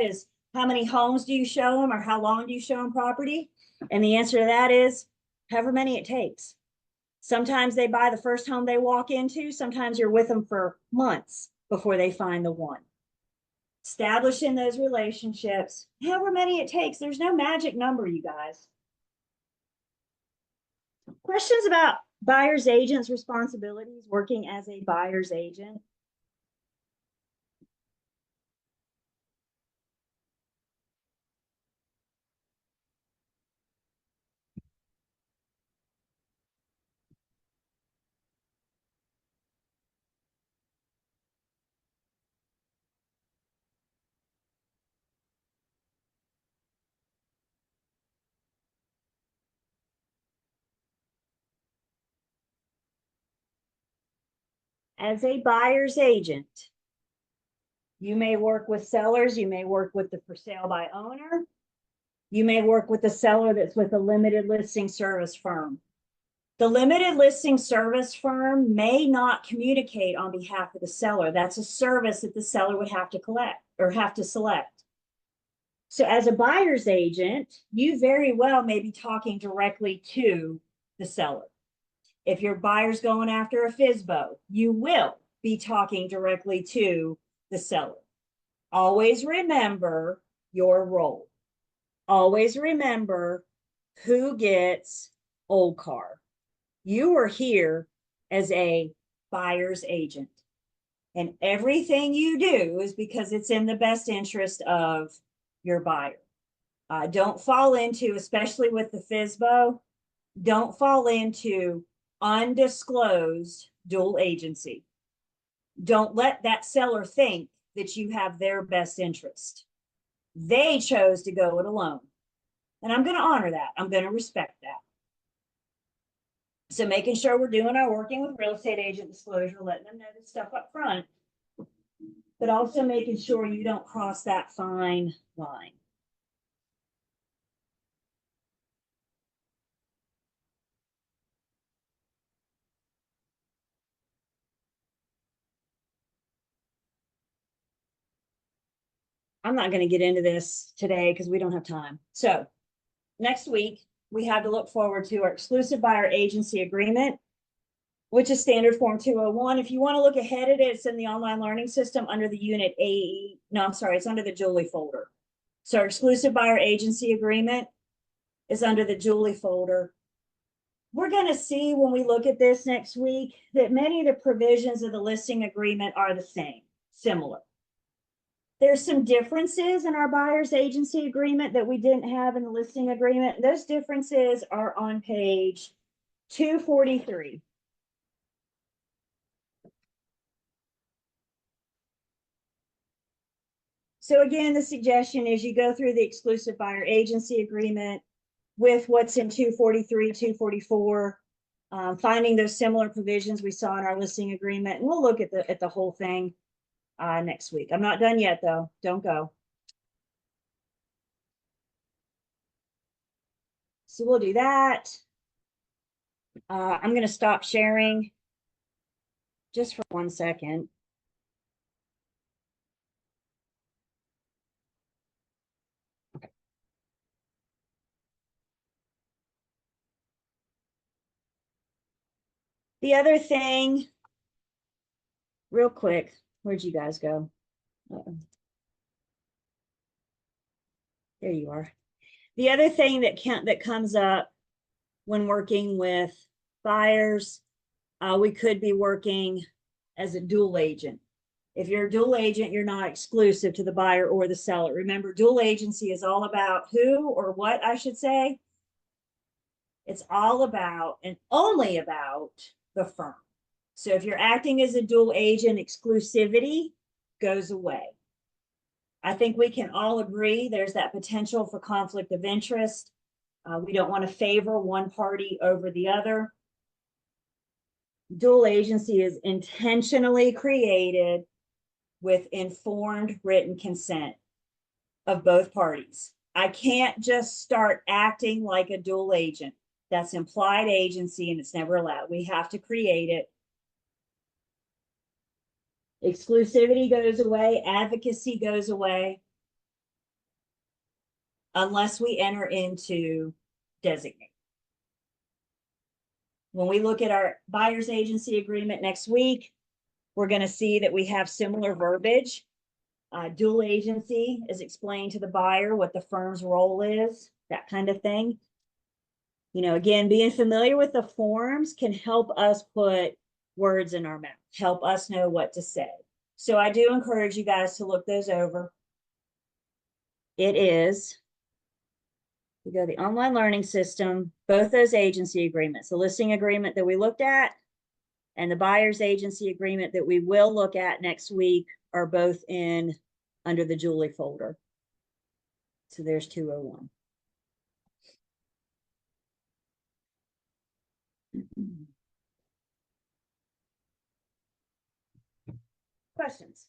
is, how many homes do you show them, or how long do you show them property? And the answer to that is however many it takes. Sometimes they buy the first home they walk into. Sometimes you're with them for months before they find the one. Establishing those relationships, however many it takes. There's no magic number, you guys. Questions about buyer's agent's responsibilities, working as a buyer's agent? As a buyer's agent, you may work with sellers, you may work with the for sale by owner, you may work with the seller that's with a limited listing service firm. The limited listing service firm may not communicate on behalf of the seller. That's a service that the seller would have to collect or have to select. So as a buyer's agent, you very well may be talking directly to the seller. If your buyer's going after a FSBO, you will be talking directly to the seller. Always remember your role. Always remember who gets old car. You are here as a buyer's agent, and everything you do is because it's in the best interest of your buyer. Don't fall into, especially with the FSBO, don't fall into undisclosed dual agency. Don't let that seller think that you have their best interest. They chose to go it alone. And I'm going to honor that. I'm going to respect that. So making sure we're doing our working with real estate agent disclosure, letting them know this stuff up front, but also making sure you don't cross that fine line. I'm not going to get into this today because we don't have time. So next week, we have to look forward to our exclusive buyer agency agreement, which is standard form 201. If you want to look ahead at it, it's in the online learning system under the unit AE. No, I'm sorry, it's under the Julie folder. So our exclusive buyer agency agreement is under the Julie folder. We're going to see when we look at this next week that many of the provisions of the listing agreement are the same, similar. There's some differences in our buyer's agency agreement that we didn't have in the listing agreement. Those differences are on page 243. So again, the suggestion is you go through the exclusive buyer agency agreement with what's in 243, 244, finding those similar provisions we saw in our listing agreement, and we'll look at the whole thing next week. I'm not done yet, though. Don't go. So we'll do that. I'm going to stop sharing just for 1 second. Okay. The other thing, real quick, where'd you guys go? There you are. The other thing that comes up when working with buyers, we could be working as a dual agent. If you're a dual agent, you're not exclusive to the buyer or the seller. Remember, dual agency is all about who, or what I should say. It's all about and only about the firm. So if you're acting as a dual agent, exclusivity goes away. I think we can all agree there's that potential for conflict of interest. We don't want to favor one party over the other. Dual agency is intentionally created with informed written consent of both parties. I can't just start acting like a dual agent. That's implied agency and it's never allowed. We have to create it. Exclusivity goes away, advocacy goes away. unless we enter into designate. When we look at our buyer's agency agreement next week, we're going to see that we have similar verbiage. Dual agency is explained to the buyer what the firm's role is, that kind of thing. You know, again, being familiar with the forms can help us put words in our mouth, help us know what to say. So I do encourage you guys to look those over. It is, we go to the online learning system, both those agency agreements, the listing agreement that we looked at and the buyer's agency agreement that we will look at next week are both in under the Julie folder. So there's 201. Questions?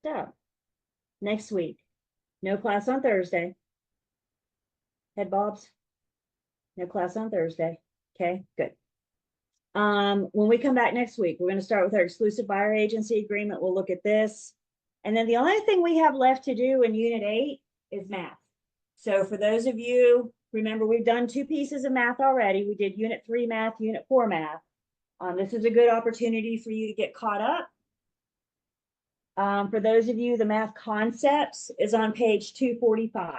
So next week, no class on Thursday. Head Bobs, no class on Thursday. Okay, good. When we come back next week, we're going to start with our exclusive buyer agency agreement. We'll look at this. And then the only thing we have left to do in Unit 8 is math. So for those of you, remember we've done 2 pieces of math already. We did Unit 3 math, Unit 4 math. This is a good opportunity for you to get caught up. For those of you, the math concepts is on page 245.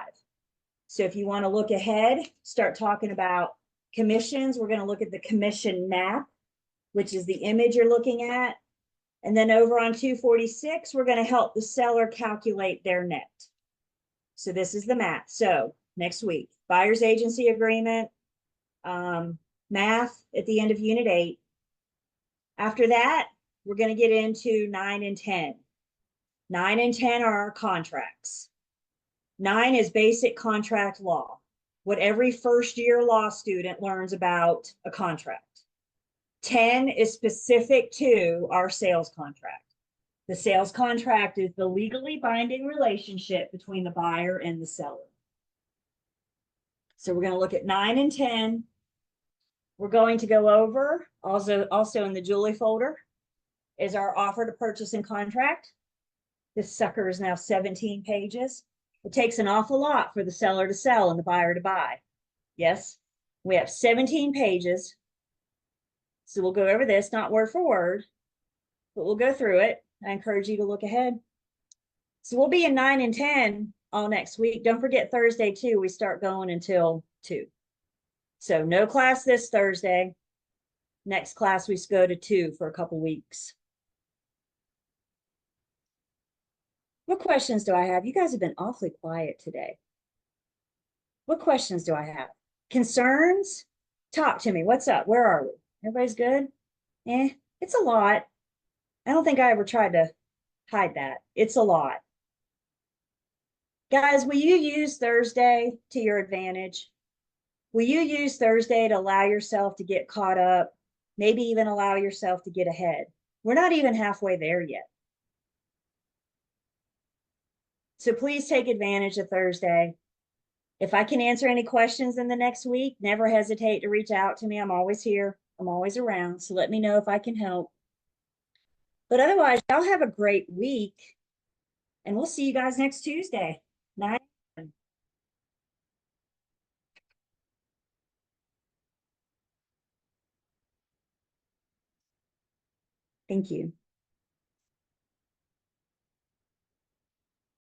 So if you want to look ahead, start talking about commissions, we're going to look at the commission map, which is the image you're looking at. And then over on 246, we're going to help the seller calculate their net. So this is the math. So next week, buyer's agency agreement, math at the end of Unit 8. After that, we're going to get into 9 and 10. 9 and 10 are our contracts. 9 is basic contract law, what every first-year law student learns about a contract. 10 is specific to our sales contract. The sales contract is the legally binding relationship between the buyer and the seller. So we're going to look at 9 and 10. We're going to go over, also in the Julie folder, is our offer to purchase and contract. This sucker is now 17 pages. It takes an awful lot for the seller to sell and the buyer to buy. Yes, we have 17 pages. So we'll go over this, not word for word, but we'll go through it. I encourage you to look ahead. So we'll be in 9 and 10 all next week. Don't forget Thursday too. We start going until 2. So no class this Thursday. Next class we go to 2 for a couple weeks. What questions do I have? You guys have been awfully quiet today. What questions do I have? Concerns? Talk to me. What's up? Where are we? Everybody's good? It's a lot. I don't think I ever tried to hide that. It's a lot. Guys, will you use Thursday to your advantage? Will you use Thursday to allow yourself to get caught up? Maybe even allow yourself to get ahead. We're not even halfway there yet. So please take advantage of Thursday. If I can answer any questions in the next week, never hesitate to reach out to me. I'm always here. I'm always around. So let me know if I can help. But otherwise, y'all have a great week. And we'll see you guys next Tuesday. 9. Thank you.